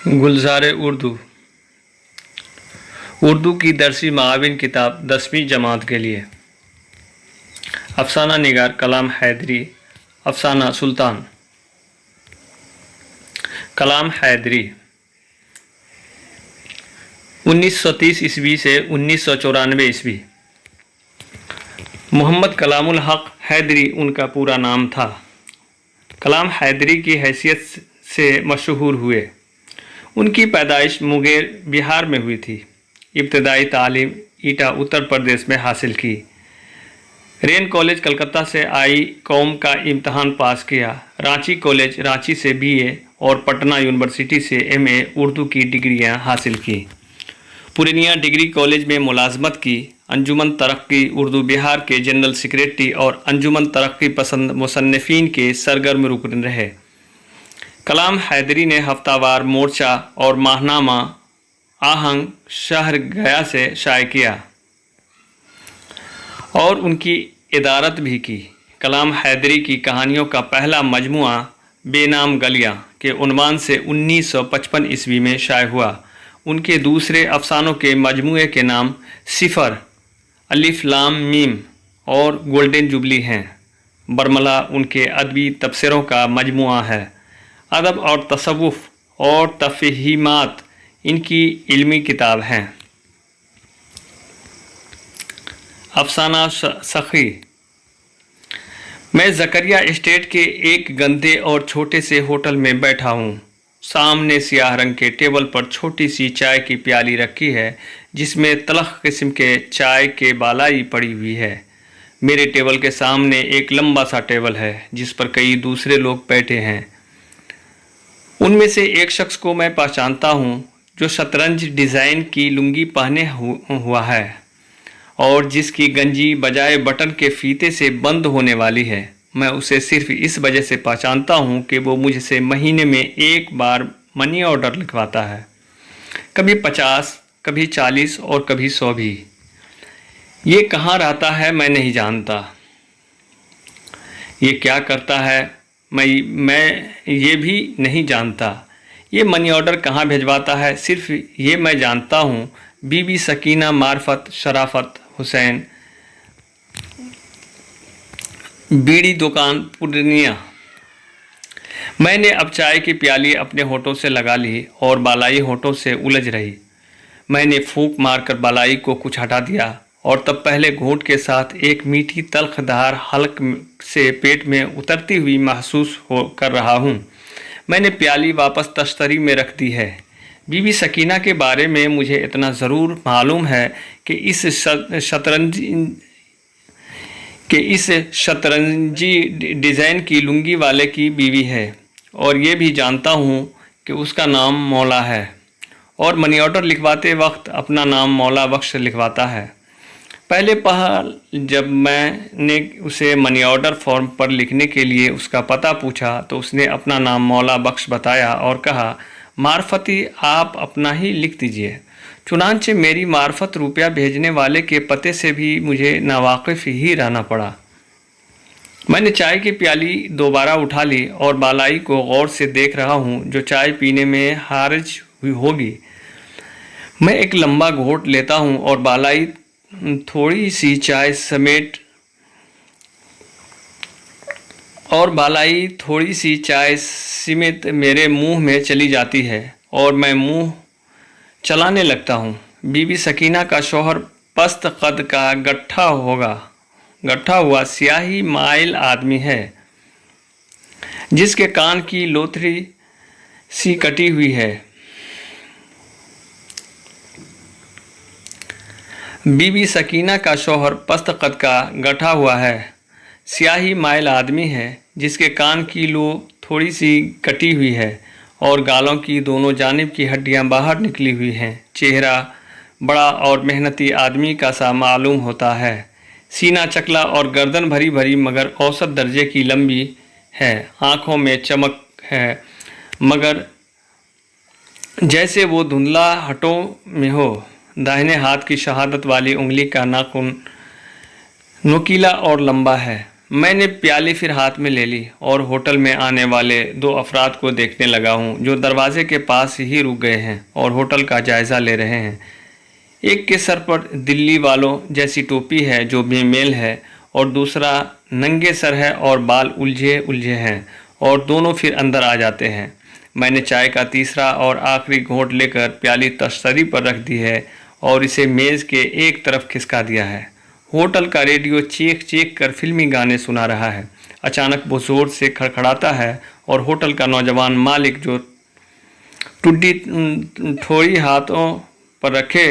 गुलजार उर्दू उर्दू की दरसी माविन किताब 10वीं जमात के लिए। अफसाना निगार कलाम हैदरी। अफसाना सुल्तान। कलाम हैदरी 1930 ईस्वी से 1994 ईस्वी। मोहम्मद कलामुल हक हैदरी उनका पूरा नाम था। कलाम हैदरी की हैसियत से मशहूर हुए। उनकी पैदाइश मुंगेर बिहार में हुई थी। इब्तदाई तालीम ईटा उत्तर प्रदेश में हासिल की। रेन कॉलेज कलकत्ता से आई कौम का इम्तहान पास किया। रांची कॉलेज रांची से बीए और पटना यूनिवर्सिटी से एमए उर्दू की डिग्रियां हासिल की। पूर्णिया डिग्री कॉलेज में मुलाजमत की। अंजुमन तरक्की उर्दू बिहार के जनरल सेक्रेटरी और अंजुमन तरक्की पसंद मुसन्निफीन के सरगर्म रुकन रहे। कलाम हैदरी ने हफ्तावार मोर्चा और माहनामा आहंग शहर गया से शाये किया और उनकी इदारत भी की। कलाम हैदरी की कहानियों का पहला मजमुआ बेनाम गलियां के उन्वान से 1955 ईस्वी में शाये हुआ। उनके दूसरे अफसानों के मजमुए के नाम सिफर, अलिफ लाम मीम और गोल्डन जुबली हैं। बरमला उनके अदबी तबसरों का मजमुआ है। अदब और तसव्वुफ़ और तफ़हीमात इनकी इल्मी किताब हैं। अफसाना सखी। मैं ज़करिया एस्टेट के एक गंदे और छोटे से होटल में बैठा हूँ। सामने सियाह रंग के टेबल पर छोटी सी चाय की प्याली रखी है जिसमें तलख किस्म के चाय के बालाई पड़ी हुई है। मेरे टेबल के सामने एक लंबा सा टेबल है जिस पर कई दूसरे लोग बैठे हैं। उनमें से एक शख्स को मैं पहचानता हूँ जो शतरंज डिज़ाइन की लुंगी पहने हुआ है और जिसकी गंजी बजाय बटन के फीते से बंद होने वाली है। मैं उसे सिर्फ इस वजह से पहचानता हूँ कि वो मुझसे महीने में एक बार मनी ऑर्डर लिखवाता है, कभी 50, कभी 40 और कभी 100 भी। ये कहाँ रहता है मैं नहीं जानता, ये क्या करता है मैं ये भी नहीं जानता। ये मनी ऑर्डर कहाँ भिजवाता है सिर्फ ये मैं जानता हूँ। बीबी सकीना मार्फत शराफत हुसैन, बीड़ी दुकान पूर्णिया। मैंने अब चाय की प्याली अपने होठों से लगा ली और बालाई होठों से उलझ रही। मैंने फूंक मारकर बालाई को कुछ हटा दिया और तब पहले घूंट के साथ एक मीठी तलखदार हल्क से पेट में उतरती हुई महसूस कर रहा हूँ। मैंने प्याली वापस तश्तरी में रख दी है। बीबी सकीना के बारे में मुझे इतना ज़रूर मालूम है कि इस शतरंजी डिज़ाइन की लुंगी वाले की बीवी है और ये भी जानता हूँ कि उसका नाम मौला है और मनी ऑर्डर लिखवाते वक्त अपना नाम मौला बख्श लिखवाता है। पहले पहल जब मैंने उसे मनी ऑर्डर फॉर्म पर लिखने के लिए उसका पता पूछा तो उसने अपना नाम मौला बख्श बताया और कहा, मार्फती आप अपना ही लिख दीजिए। चुनांचे मेरी मार्फत रुपया भेजने वाले के पते से भी मुझे नावाकिफ़ ही रहना पड़ा। मैंने चाय की प्याली दोबारा उठा ली और बालाई को गौर से देख रहा हूँ जो चाय पीने में हारिज हुई होगी। मैं एक लंबा घोंट लेता हूँ और बालाई थोड़ी सी चाय समेत मेरे मुंह में चली जाती है और मैं मुंह चलाने लगता हूँ। बीबी सकीना का शौहर पस्त कद का गट्ठा हुआ स्याही माइल आदमी है जिसके कान की लोथरी सी कटी हुई है। बीबी सकीना का शौहर पस्त कद का गठा हुआ है, स्याही माइल आदमी है जिसके कान की लो थोड़ी सी कटी हुई है और गालों की दोनों जानिब की हड्डियां बाहर निकली हुई हैं। चेहरा बड़ा और मेहनती आदमी का सा मालूम होता है। सीना चकला और गर्दन भरी भरी मगर औसत दर्जे की लंबी है। आँखों में चमक है मगर जैसे वो धुंधला हटों में हो। दाहिने हाथ की शहादत वाली उंगली का नाखून नुकीला और लंबा है मैंने प्याली फिर हाथ में ले ली और होटल में आने वाले 2 अफराद को देखने लगा हूँ जो दरवाजे के पास ही रुक गए हैं और होटल का जायज़ा ले रहे हैं। एक के सर पर दिल्ली वालों जैसी टोपी है जो बेमेल है और दूसरा नंगे सर है और बाल उलझे उलझे हैं और दोनों फिर अंदर आ जाते हैं। मैंने चाय का तीसरा और आखिरी घोंट लेकर प्याली तस्तरी पर रख दी है और इसे मेज़ के एक तरफ खिसका दिया है। होटल का रेडियो चीख चीख कर फिल्मी गाने सुना रहा है। अचानक वो ज़ोर से खड़खड़ाता है और होटल का नौजवान मालिक जो टुड्डी ठोड़ी हाथों पर रखे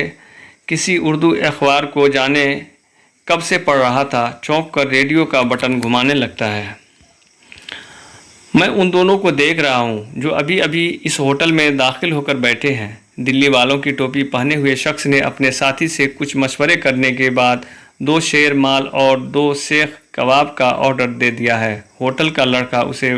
किसी उर्दू अखबार को जाने कब से पढ़ रहा था, चौंक कर रेडियो का बटन घुमाने लगता है। मैं उन दोनों को देख रहा हूँ जो अभी अभी इस होटल में दाखिल होकर बैठे हैं। दिल्ली वालों की टोपी पहने हुए शख्स ने अपने साथी से कुछ मशवरे करने के बाद 2 शेर माल और 2 सेख कबाब का ऑर्डर दे दिया है। होटल का लड़का उसे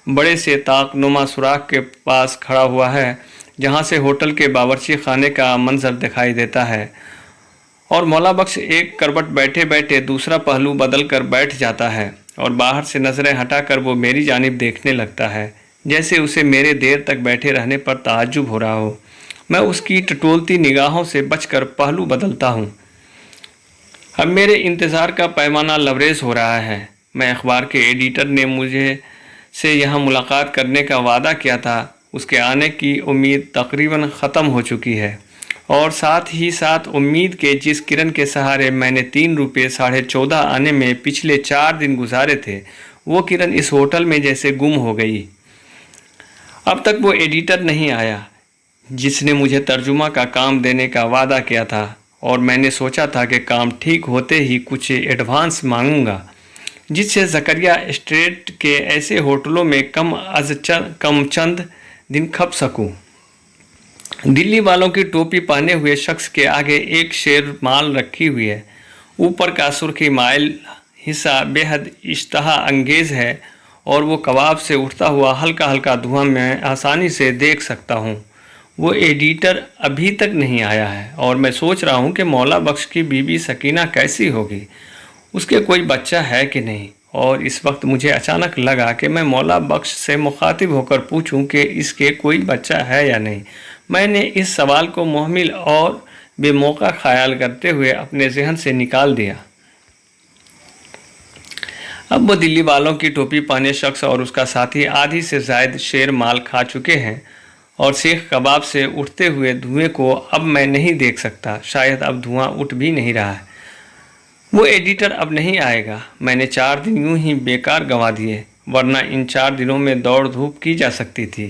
बड़े से ताकनुमा सुराख के पास खड़ा हुआ है जहाँ से होटल के बावर्ची खाने का मंजर दिखाई देता है और मौला बख्श एक करवट बैठे बैठे दूसरा पहलू बदल कर बैठ जाता है और बाहर से नज़रें हटाकर वो मेरी जानिब देखने लगता है जैसे उसे मेरे देर तक बैठे रहने पर ताज्जुब हो रहा हो। मैं उसकी टटोलती निगाहों से बचकर पहलू बदलता हूँ। अब मेरे इंतज़ार का पैमाना लबरेज हो रहा है। मैं अखबार के एडिटर ने मुझे से यहाँ मुलाकात करने का वादा किया था, उसके आने की उम्मीद तकरीबन ख़त्म हो चुकी है और साथ ही साथ उम्मीद के जिस किरण के सहारे मैंने 3 रुपये 14.5 आने में पिछले 4 दिन गुजारे थे, वो किरण इस होटल में जैसे गुम हो गई। अब तक वो एडिटर नहीं आया जिसने मुझे तर्जुमा का काम देने का वादा किया था और मैंने सोचा था कि काम ठीक होते ही कुछ एडवांस मांगूंगा जिससे ज़करिया स्ट्रीट के ऐसे होटलों में कम चंद दिन खप सकूं। दिल्ली वालों की टोपी पहने हुए शख्स के आगे एक शेर माल रखी हुई है। ऊपर का सुर्खी माइल हिस्सा बेहद इश्तहा अंगेज़ है और वो कबाब से उठता हुआ हल्का हल्का धुआं मैं आसानी से देख सकता हूँ। वो एडिटर अभी तक नहीं आया है और मैं सोच रहा हूँ कि मौला बख्श की बीवी सकीना कैसी होगी, उसके कोई बच्चा है कि नहीं। और इस वक्त मुझे अचानक लगा कि मैं मौला बख्श से मुखातिब होकर पूछूं कि इसके कोई बच्चा है या नहीं। मैंने इस सवाल को मुहम्मिल और बेमौका ख्याल करते हुए अपने जहन से निकाल दिया। अब वो दिल्ली वालों की टोपी पहने शख्स और उसका साथी आधी से ज़ायद शेर माल खा चुके हैं और सीख कबाब से उठते हुए धुएं को अब मैं नहीं देख सकता। शायद अब धुआं उठ भी नहीं रहा है। वो एडिटर अब नहीं आएगा। मैंने 4 दिन यूं ही बेकार गंवा दिए, वरना इन 4 दिनों में दौड़ धूप की जा सकती थी,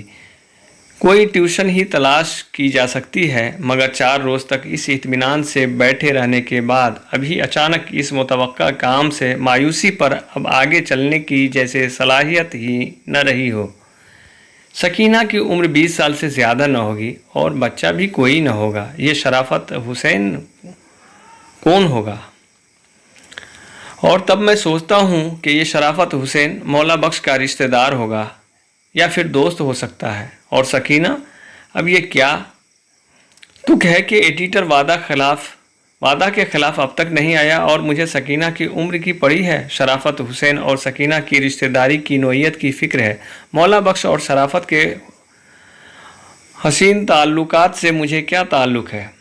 कोई ट्यूशन ही तलाश की जा सकती है। मगर 4 रोज़ तक इस इत्मीनान से बैठे रहने के बाद अभी अचानक इस मुतवक्का काम से मायूसी पर अब आगे चलने की जैसे सलाहियत ही न रही हो। सकीना की उम्र 20 साल से ज़्यादा न होगी और बच्चा भी कोई न होगा। ये शराफत हुसैन कौन होगा? और तब मैं सोचता हूँ कि ये शराफत हुसैन मौला बख्श का रिश्तेदार होगा या फिर दोस्त हो सकता है। और सकीना, अब ये क्या तुक है कि एडिटर वादा के खिलाफ अब तक नहीं आया और मुझे सकीना की उम्र की पड़ी है। शराफत हुसैन और सकीना की रिश्तेदारी की नोयत की फ़िक्र है। मौला बख्श और शराफत के हसीन ताल्लुकात से मुझे क्या ताल्लुक़ है?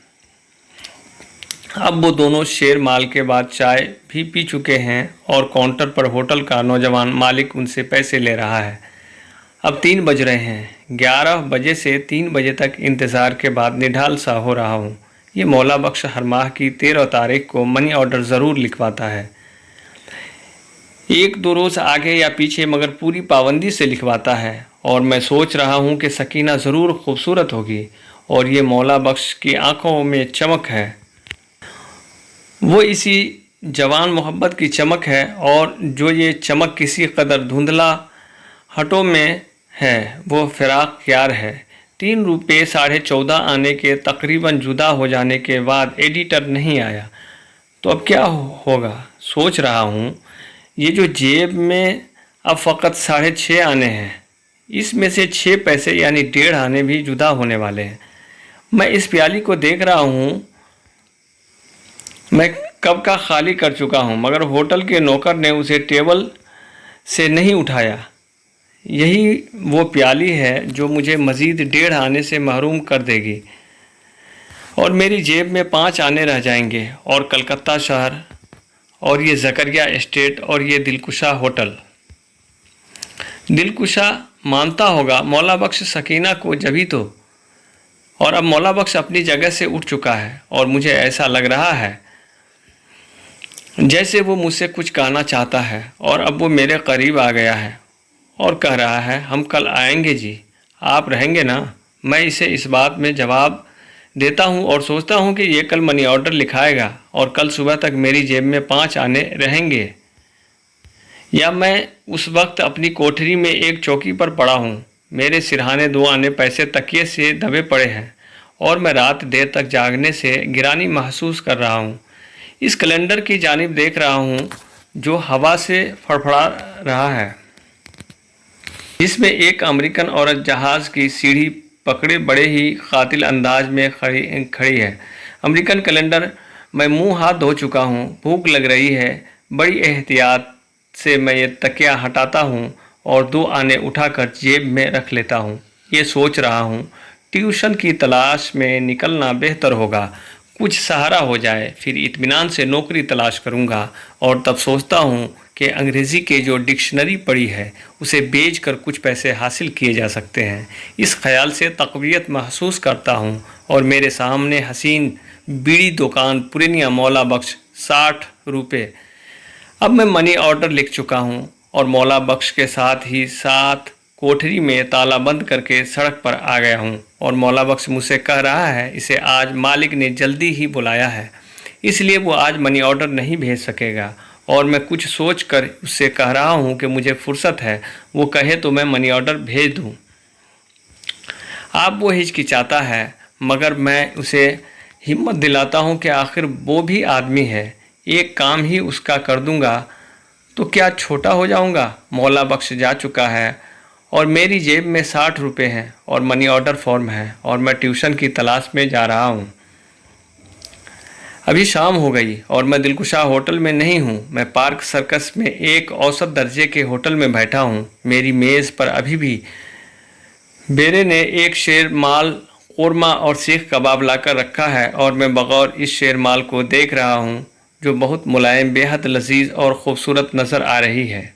अब वो दोनों शेर माल के बाद चाय भी पी चुके हैं और काउंटर पर होटल का नौजवान मालिक उनसे पैसे ले रहा है। अब 3 बज रहे हैं। 11 बजे से 3 बजे तक इंतज़ार के बाद निढाल सा हो रहा हूँ। ये मौला बख्श हर माह की 13 तारीख को मनी ऑर्डर ज़रूर लिखवाता है, 1-2 रोज़ आगे या पीछे, मगर पूरी पाबंदी से लिखवाता है। और मैं सोच रहा हूँ कि सकीना ज़रूर खूबसूरत होगी और ये मौला बख्श की आंखों में चमक है, वो इसी जवान मोहब्बत की चमक है। और जो ये चमक किसी कदर धुंधला हटों में है, वो फिराक यार है। 3 रुपये 14.5 आने के तकरीबन जुदा हो जाने के बाद एडिटर नहीं आया तो अब क्या होगा? सोच रहा हूँ। ये जो जेब में अब फ़कत 6.5 आने हैं, इसमें से 6 पैसे यानी 1.5 आने भी जुदा होने वाले हैं। मैं इस प्याली को देख रहा हूँ। मैं कब का खाली कर चुका हूँ, मगर होटल के नौकर ने उसे टेबल से नहीं उठाया। यही वो प्याली है जो मुझे मज़ीद 1.5 आने से महरूम कर देगी और मेरी जेब में 5 आने रह जाएंगे, और कलकत्ता शहर और ये ज़करिया एस्टेट और ये दिलकुशा होटल। दिलकुशा मानता होगा मौला बख्श सकीना को जभी तो, और अब मौला बख्श अपनी जगह से उठ चुका है और मुझे ऐसा लग रहा है जैसे वो मुझसे कुछ कहना चाहता है, और अब वो मेरे करीब आ गया है और कह रहा है, हम कल आएंगे जी, आप रहेंगे ना। मैं इसे इस बात में जवाब देता हूँ और सोचता हूँ कि ये कल मनी ऑर्डर लिखाएगा और कल सुबह तक मेरी जेब में 5 आने रहेंगे, या मैं उस वक्त अपनी कोठरी में एक चौकी पर पड़ा हूँ। मेरे सिरहाने 2 आने पैसे तकिए से दबे पड़े हैं और मैं रात देर तक जागने से गिरानी महसूस कर रहा हूँ। इस कैलेंडर की जानिब देख रहा हूँ जो हवा से फड़फड़ा रहा है, जिसमें एक अमेरिकन औरत जहाज़ की सीढ़ी पकड़े बड़े ही कातिल अंदाज में खड़ी है। अमेरिकन कैलेंडर, मैं मुंह हाथ धो चुका हूँ, भूख लग रही है। बड़ी एहतियात से मैं ये तकिया हटाता हूँ और 2 आने उठाकर जेब में रख लेता हूँ। ये सोच रहा हूँ ट्यूशन की तलाश में निकलना बेहतर होगा, कुछ सहारा हो जाए, फिर इत्मीनान से नौकरी तलाश करूँगा। और तब सोचता हूँ कि अंग्रेज़ी के जो डिक्शनरी पड़ी है उसे बेचकर कुछ पैसे हासिल किए जा सकते हैं। इस ख्याल से तक़वियत महसूस करता हूँ और मेरे सामने हसीन बीड़ी दुकान पुरनिया मौला बख्श 60 रुपये। अब मैं मनी ऑर्डर लिख चुका हूँ और मौला बख्श के साथ ही साथ कोठरी में ताला बंद करके सड़क पर आ गया हूँ, और मौला बख्श मुझसे कह रहा है इसे आज मालिक ने जल्दी ही बुलाया है, इसलिए वो आज मनी ऑर्डर नहीं भेज सकेगा। और मैं कुछ सोच कर उससे कह रहा हूँ कि मुझे फुर्सत है, वो कहे तो मैं मनी ऑर्डर भेज दूँ। आप वो हिचकिचाता है, मगर मैं उसे हिम्मत दिलाता हूँ कि आखिर वो भी आदमी है, एक काम ही उसका कर दूँगा तो क्या छोटा हो जाऊँगा। मौला बख्श जा चुका है और मेरी जेब में 60 रुपये हैं और मनी ऑर्डर फॉर्म है, और मैं ट्यूशन की तलाश में जा रहा हूँ। अभी शाम हो गई और मैं दिलकुशा होटल में नहीं हूँ, मैं पार्क सर्कस में एक औसत दर्जे के होटल में बैठा हूँ। मेरी मेज़ पर अभी भी बेरे ने एक शेर माल कोरमा और सीख कबाब लाकर रखा है और मैं बगौर इस शेर माल को देख रहा हूँ जो बहुत मुलायम, बेहद लजीज और ख़ूबसूरत नज़र आ रही है।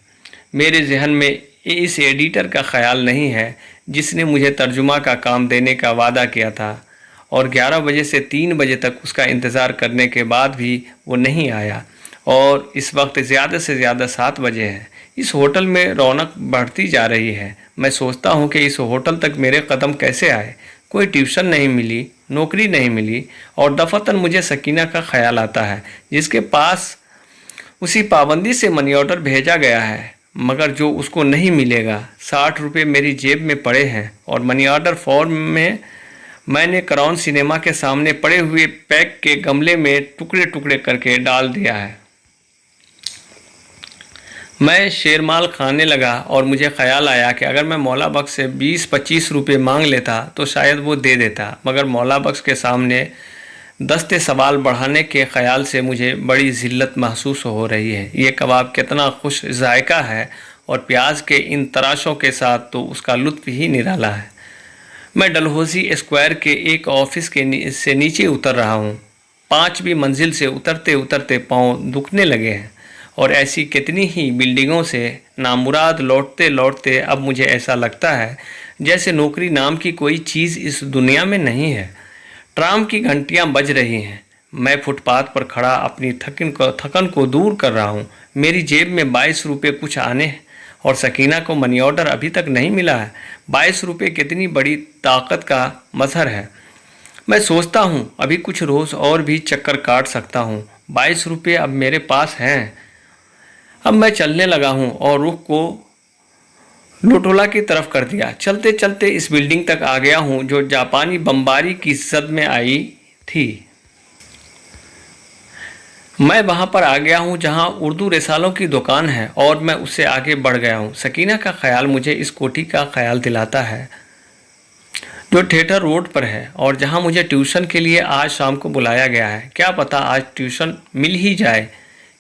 मेरे जहन में इस एडिटर का ख्याल नहीं है जिसने मुझे तर्जुमा का काम देने का वादा किया था, और 11 बजे से 3 बजे तक उसका इंतज़ार करने के बाद भी वो नहीं आया, और इस वक्त ज़्यादा से ज़्यादा 7 बजे हैं। इस होटल में रौनक बढ़ती जा रही है। मैं सोचता हूँ कि इस होटल तक मेरे कदम कैसे आए। कोई ट्यूशन नहीं मिली, नौकरी नहीं मिली, और दफ़तन मुझे सकीना का ख्याल आता है जिसके पास उसी पाबंदी से मनी ऑर्डर भेजा गया है, मगर जो उसको नहीं मिलेगा। 60 रुपये मेरी जेब में पड़े हैं और मनी ऑर्डर फॉर्म में मैंने क्राउन सिनेमा के सामने पड़े हुए पैक के गमले में टुकड़े टुकड़े करके डाल दिया है। मैं शेरमाल खाने लगा और मुझे ख्याल आया कि अगर मैं मौला बख्श से 20-25 रुपये मांग लेता तो शायद वो दे देता, मगर मौला बख्श के सामने दस्ते सवाल बढ़ाने के ख़याल से मुझे बड़ी ज़िल्लत महसूस हो रही है। ये कबाब कितना खुश जायका है और प्याज के इन तराशों के साथ तो उसका लुत्फ़ ही निराला है। मैं डलहौजी स्क्वायर के एक ऑफिस के से नीचे उतर रहा हूँ। 5वीं मंजिल से उतरते उतरते पाँव दुखने लगे हैं, और ऐसी कितनी ही बिल्डिंगों से नामुराद लौटते लौटते अब मुझे ऐसा लगता है जैसे नौकरी नाम की कोई चीज़ इस दुनिया में नहीं है। ट्राम की घंटियां बज रही हैं। मैं फुटपाथ पर खड़ा अपनी थकन को दूर कर रहा हूँ। मेरी जेब में 22 रुपये कुछ आने हैं और सकीना को मनी ऑर्डर अभी तक नहीं मिला है। 22 रुपये कितनी बड़ी ताकत का मजहर है। मैं सोचता हूँ अभी कुछ रोज़ और भी चक्कर काट सकता हूँ। 22 रुपये अब मेरे पास हैं। अब मैं चलने लगा हूँ और रुख को लोटोला की तरफ कर दिया। चलते चलते इस बिल्डिंग तक आ गया हूँ जो जापानी बमबारी की जद में आई थी। मैं वहाँ पर आ गया हूँ जहाँ उर्दू रिसालों की दुकान है, और मैं उससे आगे बढ़ गया हूँ। सकीना का ख्याल मुझे इस कोठी का ख्याल दिलाता है जो थिएटर रोड पर है और जहां मुझे ट्यूशन के लिए आज शाम को बुलाया गया है। क्या पता आज ट्यूशन मिल ही जाए।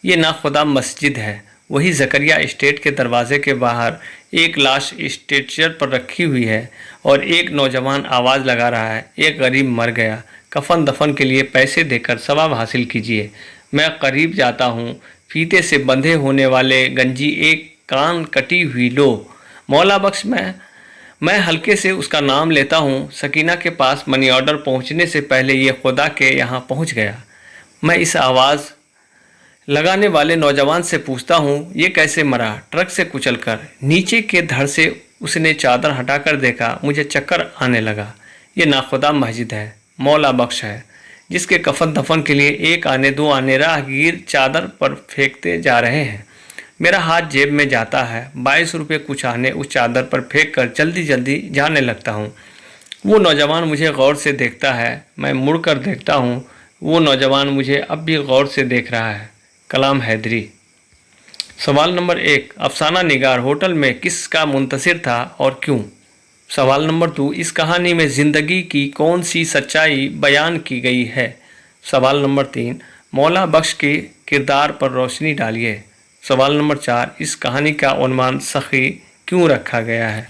ये नाखुदा मस्जिद है। वही जकरिया एस्टेट के दरवाजे के बाहर एक लाश स्ट्रेचर पर रखी हुई है और एक नौजवान आवाज़ लगा रहा है, एक गरीब मर गया, कफन दफन के लिए पैसे देकर सवाब हासिल कीजिए। मैं करीब जाता हूँ। फीते से बंधे होने वाले गंजी एक कान कटी हुई लो। मौला बख्श मैं हल्के से उसका नाम लेता हूँ। सकीना के पास मनी ऑर्डर पहुँचने से पहले ये खुदा के यहाँ पहुँच गया। मैं इस आवाज़ लगाने वाले नौजवान से पूछता हूँ, ये कैसे मरा? ट्रक से कुचलकर। नीचे के धड़ से उसने चादर हटाकर देखा। मुझे चक्कर आने लगा। ये नाखुदा मस्जिद है, मौला बख्श है, जिसके कफन दफन के लिए एक आने दो आने राहगीर चादर पर फेंकते जा रहे हैं। मेरा हाथ जेब में जाता है। 22 रुपये कुछ आने उस चादर पर फेंक कर जल्दी जल्दी जाने लगता हूँ। वो नौजवान मुझे गौर से देखता है। मैं मुड़कर देखता हूँ। वो नौजवान मुझे अब भी गौर से देख रहा है। कलाम हैदरी। सवाल नंबर 1, अफसाना निगार होटल में किसका मुंतशिर था और क्यों? सवाल नंबर 2, इस कहानी में ज़िंदगी की कौन सी सच्चाई बयान की गई है? सवाल नंबर 3, मौला बख्श के किरदार पर रोशनी डालिए। सवाल नंबर 4, इस कहानी का उन्वान सखी क्यों रखा गया है?